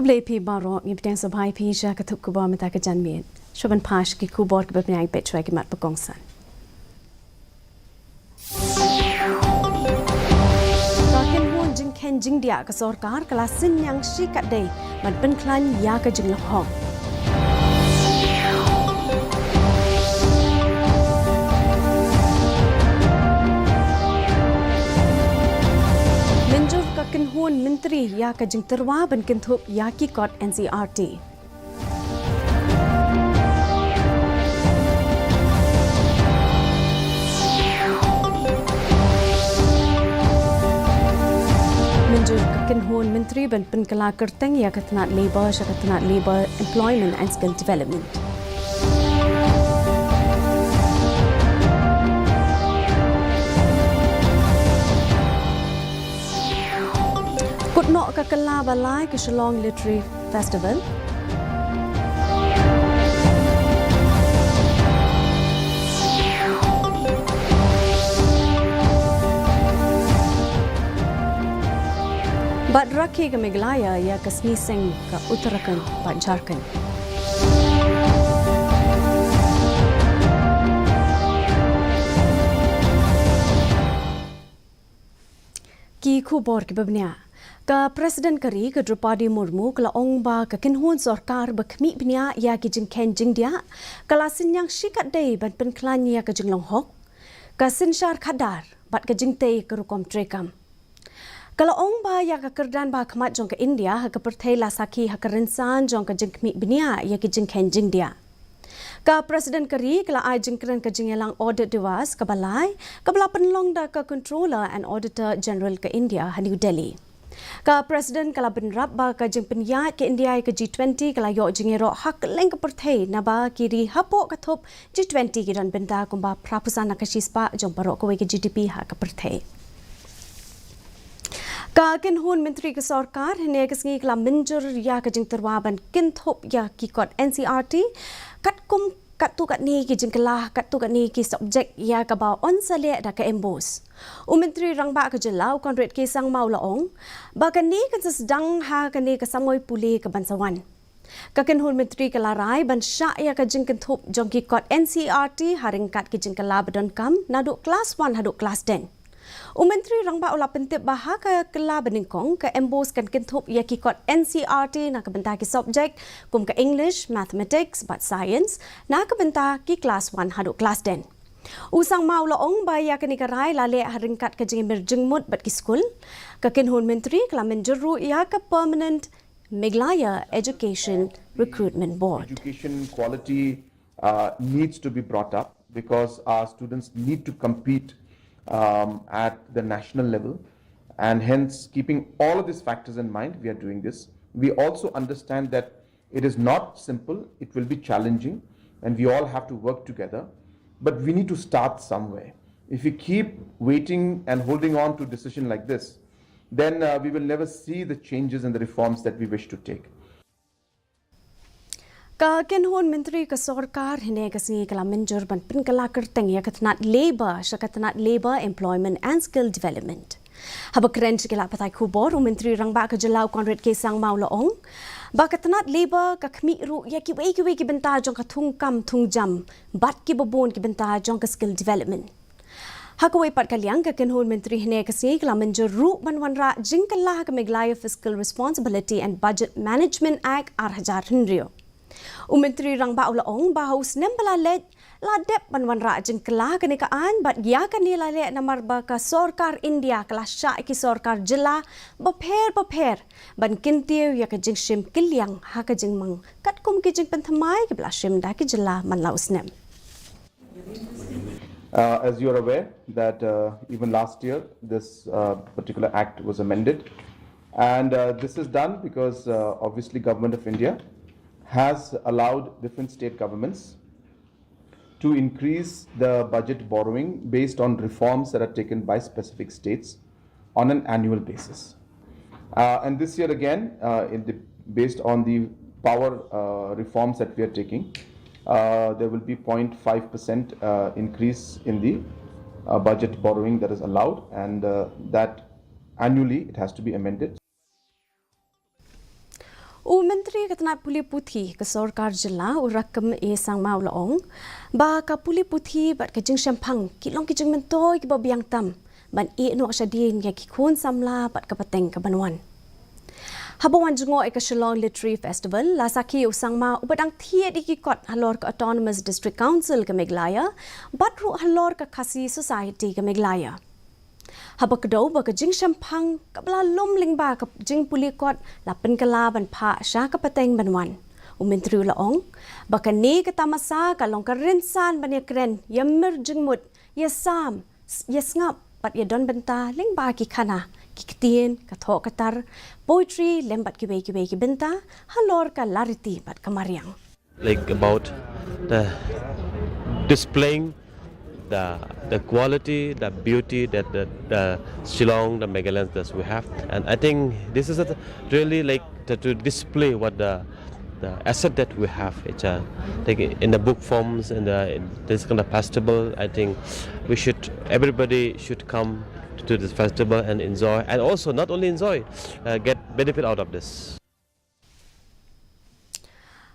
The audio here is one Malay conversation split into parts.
Kublai pi baro ngi bteng sabai pi ja kathup kuba meta ka janmien. Shoban pash ki kubor ke bapnyai petchwa ki mat pakongsan. Kaken huan jing ken jing dia ka sarkar kala sin yang shi kat dei mat ben klan ya ka jing lahong. Kaken huan menteri ya ka jing terwa ban kenthup ya ki kot NCRT. Menjur kaken huan menteri ban penkala kerteng ya katnat labor syakatnat labor employment and skill development. Kutnok ka kala balai ke Shillong Literary Festival. Bat rakhi ke Meghalaya ya ke Sniseng ke Uttarakhand, Bat Jharkhand. Ki khubor ke babnya. Ka Presiden Kari ke Drupadi Murmu kala ongba ka kinhun sarkar bakhmi bnia ya ki jing ken jing dia kala sin yang shikat dei ban pen klan ya ka jing long hok ka sin shar khadar bat ka jing tei ka rukom trekam kala ongba ya ka kerdan ba khmat jong ka India ha ka perthai la sakhi ha ka rinsan jong ka jing khmi bnia ya ki jing ken jing dia ka Presiden Kari kala ai jingkran ka jingelang audit dewas ka balai ka bala penlong da ka Controller and Auditor General ka India ha New Delhi. Ka Presiden kala benrap ba ka jing penyat ke India ke G20 kala yo jingero hak leng ke perthai na ba kiri hapo ka thop G20 ki ran benda kumba prapusana ka shispa jong parok ko ke GDP ha ka perthai. Ka kin hun menteri ke sarkar hne ke sngi kala minjur ya ka jing terwa ban kin thop ya ki kot NCRT kat kum kat tu kat ni ki jing kelah kat tu kat ni ki subject ya ka ba on sale da ka embos menteri rangba ka jelau konret ki sang mau laong ba kan ni kan sedang ha kan ni ka samoi puli ka bansawan ka kin hun menteri kala rai ban sha ya ka jing kin thop jong ki kot NCRT haring kat ki jing kala badon kam nadu class 1 hadu class 10 menteri rangba ula pentip baha ka kala beningkong ka embos kan kenthup ya ki kot NCRT na ka benta ki subject kum ka English mathematics but science na ka benta ki class 1 hadu class 10 usang mau la ong ba ya ka ni ka rai la le haringkat ka jing merjengmut bat ki school ka kin hun menteri kala menjeru ya ka permanent Meghalaya Education Recruitment Board. Education quality needs to be brought up because our students need to compete at the national level, and hence keeping all of these factors in mind we are doing this. We also understand that it is not simple, it will be challenging, and we all have to work together, but we need to start somewhere. If we keep waiting and holding on to decision like this, then we will never see the changes and the reforms that we wish to take. Ka ken hun menteri ka sarkar hine ka singi kala menjur ban pin kala kerteng ya katnat labor syakatnat labor employment and skill development haba kren kala patai khubor menteri rangba ka jelau konret ke sang mau laong ba katnat labor ka khmi ru ya ki wei ki benta jong ka thung kam thung jam bat ki babon ki benta jong ka skill development Hakawai pat kaliang ka ken hun menteri hine ka singi kala menjur ru ban wanra jing kala ka Meghalaya Fiscal Responsibility and Budget Management Act 2000 menteri rangba ula ong ba haus nembala lej la dep banwan ra jing kala kani ka an bat ya kani la le namar ba ka sarkar India kala sha ki sarkar jilla ba pher ban kintiu ya ka jing shim kilyang ha ka jing mang kat kum ki jing penthamai ki bla shim da ki jilla man la usnem. As you are aware that even last year this particular act was amended, and this is done because obviously Government of India has allowed different state governments to increase the budget borrowing based on reforms that are taken by specific states on an annual basis. And this year again, based on the power reforms that we are taking, there will be 0.5% increase in the budget borrowing that is allowed, and that annually it has to be amended. Menteri Ketenaga Pulih Putih ke Sorkar Jela urakam sang mau laong ba ka Pulih Putih bat ke jing sempang kilong ki jing mentoi ki babiang tam ban no asadin ya ki khun samla bat ka pateng ka banwan Habawan jungo ke Shillong Literary Festival la saki usang ma ubadang thiet iki kot halor ka Autonomous District Council ke Meghalaya bat ru halor ka Khasi Society ke Meghalaya Habakdo ba ka jing sempang kabla lom ling ba ka jing puli kot la penkala ban pha sha ka pateng banwan Menteri laong ba ka ne ka tamasa ka long ka rinsan ban ya kren yammer jing mut yasam yasngap pat ya don benta ling ba ki khana ki ktien ka tho katar poetry lembat ki ki benta halor ka lariti bat kamariang like about the displaying the quality, the beauty that the Shillong, the Meghalaya that we have, and I think this is really like to display what the asset that we have. It's like in the book forms and in this kind of festival. I think everybody should come to this festival and enjoy, and also not only enjoy, get benefit out of this.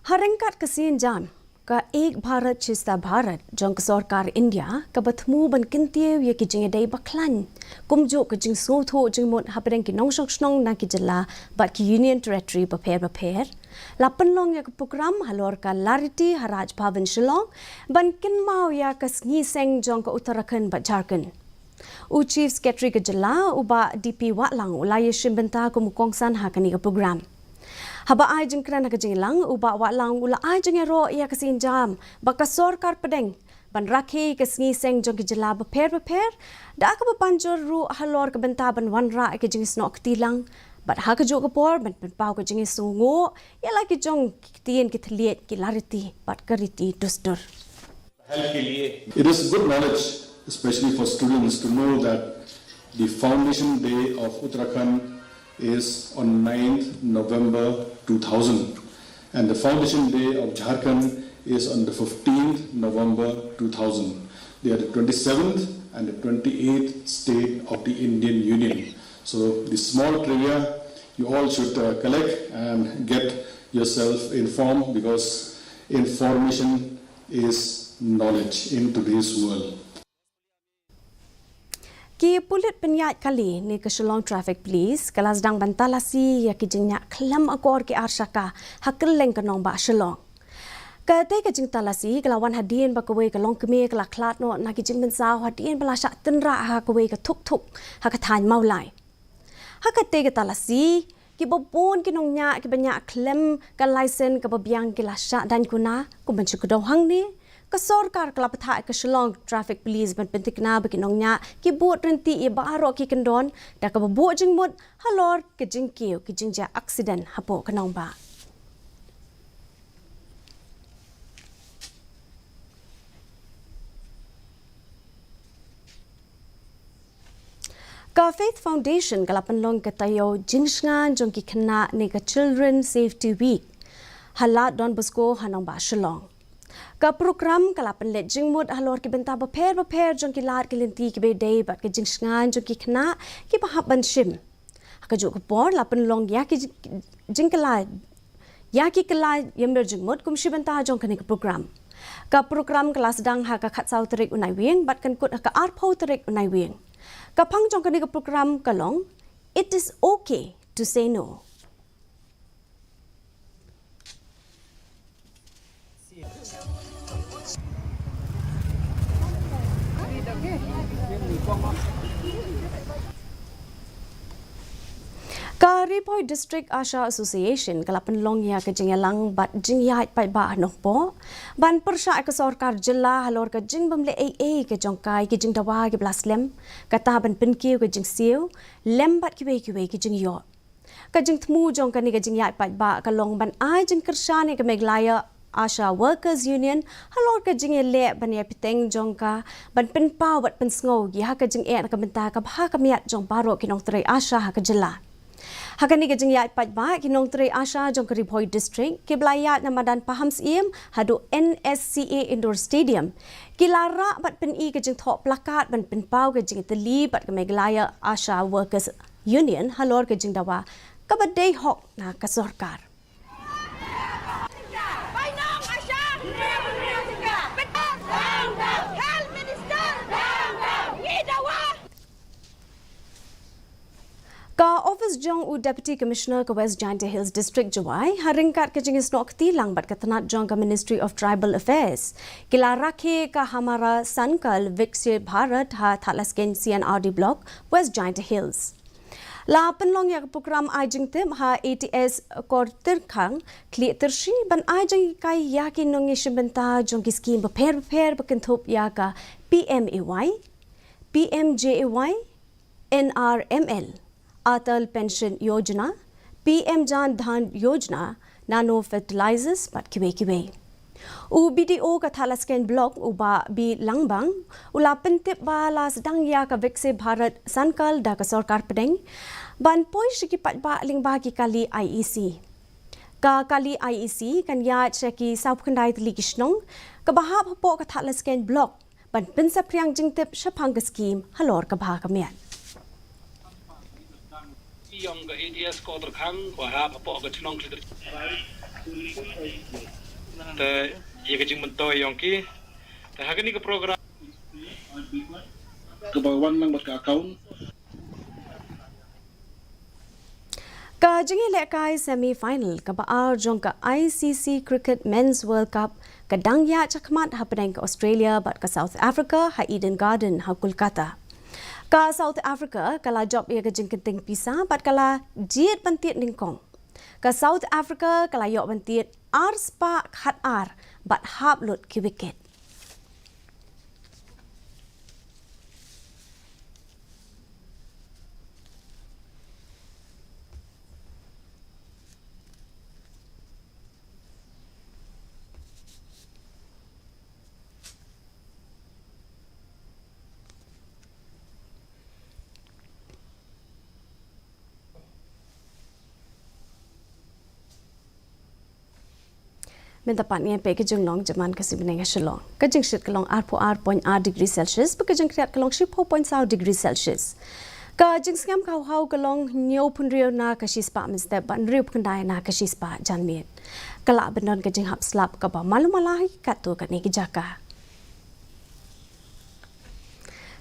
Harengkat kesin jam ka ek Bharat chista Bharat jong ka Sarkar India ka bathmu ban kintie ye ki jing dai baklan kumjo ka jing so tho jing mon hapreng ki nong shok snong na ki jala bat ki Union Territory prepare la penlong ya ka program halor ka lariti Haraj Bhavan Shillong ban kin mau ya ka sngi seng jong ka Uttarakhand bat Jharkhand U Chief Secretary ka jala uba DP Watlang ulaya shimbenta ko mukongsan ha kani ka program Haba ai jeng kran ka jeng lang uba wa lang ula ai jeng ro ya kasin jam baka Sarkar pedeng ban rakhi ke sngi seng jong ki jela ba pher da ka ba panjor ru halor ka benta ban wan ra ke jeng snok tilang bat ha ka jo ka por ban pau ka jeng sungo ya la ki jong tien ki thliet ki lariti bat kariti dustur It is good knowledge especially for students to know that the foundation day of Uttarakhand is on 9th November 2000 and the foundation day of Jharkhand is on the 15th November 2000. They are the 27th and the 28th state of the Indian Union. So the small trivia you all should collect and get yourself informed because information is knowledge in today's world. Ki pulit penyat kali ni ke Shillong Traffic Police kelas dang bantalasi ya ki jingnya klam akor ki arshaka hakeleng ke nong ba Shillong. Kate ke jing talasi kelawan hadien ba kowe ke long keme ke la klat no na ki jing bensau hadien bala syak tenra ha kowe ke thuk ha ka than mau lai. Ha kate ke talasi ki bobon ki nong nya ki banyak klem ke license ke babiang ki la syak dan kuna ku bencu ke hang ni ka Sarkar kala patha ke Shillong Traffic Police ban pentikna ba kinong nya ki buat renti e baro ki kendon da ka bo jing mut halor ke jing kiu ki jing ja accident hapo kanong ba Ka Faith Foundation kala penlong ke tayo jingsngan jong ki kena ne ka Children Safety Week halat Don Bosco hanong ba Shillong Ka program kala penlet jingmut halor ki benta ba pher jong ki lar ki lenti ki be day ba ki jingsngan jong ki khna ki ba haban shim ka jo ko por la penlong ya ki jingkala ya ki kala yember jingmut kum shibenta jong kani ka program kala sedang ha ka khatsau terik unai wing bat kan kut ka arpho terik unai wing ka phang jong kani ka program kalong it is okay to say no Karipoy District Asha Association kalapan long ya ke jingyalang bat jingyat pai ba noh po ban persya ke Sarkar Jela halor ke jing bamle AA ke jongkai ke jing dawa ke blaslem kata ban penkiu ke jing siu lem bat kiwe ke jing yo ke jing thmu jong kani ke jingyat pai ba ka long ban ai jing kershane ke Meghalaya Asha Workers Union halor ke jing le ban ya piteng jongka ban pen pau bat pen sngo ya ke jing ka benta ka bha ka miat jong baro kinong tre Asha ha ke Jela Hakani ke jing yat pat ba kinong tre Asha jong Karipoy District ke blayat na madan paham siem hadu NSCA Indoor Stadium kilara bat pen ke jing thok plakat ban pen pau ke jing teli bat ke Meghalaya Asha Workers Union halor ke jing dawa ka badai hok na ka Sarkar sejong Deputy Commissioner ke West Giant Hills District Jawai haringkat ke jengis nok tilang bat ketenat jong ke Ministry of Tribal Affairs. Kila rakhe ka hamara sankal Viksit Bharat ha thalasken CNRD block West Giant Hills. La penlong ya program ajing tim ha ATS korter khang kli tershi ban ajing kai yakin nong ishbenta jong ki scheme beper bekentop ya ka PMAY, PMJAY, NRML, Atal Pension Yojana, PM Jan Dhan Yojana, Nano Fertilizers, but kiwe. U BDO ka thalasken block uba bi langbang, ula pentip ba la sedang ya ka Viksit Bharat sankal da ka sarkar pedeng, ban poi shikipat ba ling ba ki kali IEC. Ka kali IEC kan ya cheki saup khandai tli kishnong, ka bahap hapo ka thalasken block, ban pinsap priang jingtip shapang ka scheme halor ka bha ka mian. Yang ke ATS ko terkang wahap apa ke cenong kita te ye ke jing mentoy yang ki te hak ni ke program ke bawan nang ke account Ka jingi lekai semi final ka baar jong ka ICC Cricket Men's World Cup ka dangya chakmat happening ke Australia but ka South Africa ha Eden Garden ha Kolkata. Ka South Africa kala job ia ke jingkenting pisa bat kala jiet bantiet ningkong. Ka South Africa kala yok bantiet spa khat bat hap lut ki wicket. Minta patnya pe ke jeng long jaman kasi beneng shalong. Ke jeng shit kalong 4.8 degree Celsius, pe ke jeng kriat kalong 10.0 degree Celsius. Ka jeng skam kau hau kalong nyau pun rio na kasi spa mesti ban rio kendai na kasi spa janmit. Kala benon ke jeng hap slap ka ba malu malahi katu kat ni ke jaka.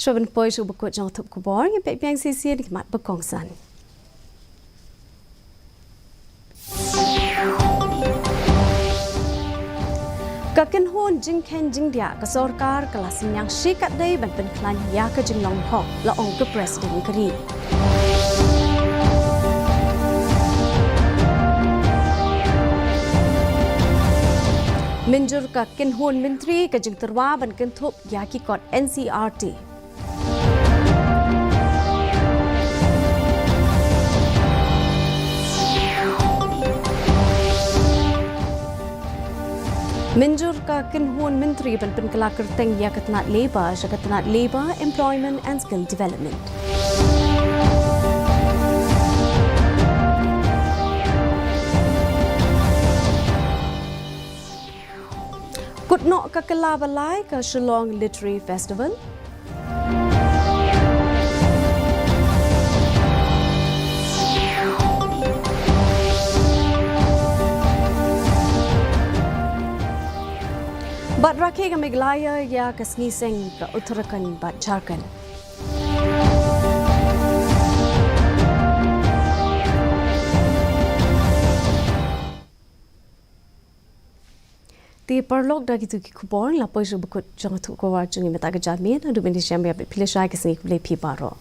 Shobin poi shu bekut jong tup kubor nge pe piang sisi ni mat bekongsan. Kakin hon jing ken jing dia ka sarkar kelas yang shikat dai ban pen klan ya ka jing long hok la ong ke presiden keri. Minjur ka kin hon menteri ka jing terwa ban ken thup ya ki kot NCRT. Minjur ka kinhuan menteri ban penkala kerteng ya ketenat labor, ketenat labor, employment and skill development. Kutno ka kelabalai ka Shillong Literary Festival. Bat rakhe ka Meghalaya ya kasni sing ka Uttarakhand bat Jharkhand. Ti perlok da gitu ki kubor la poi bekut jong tu ko wa jungi meta ka jamien adu bendi syam ya pile shay kasni ple pi baro.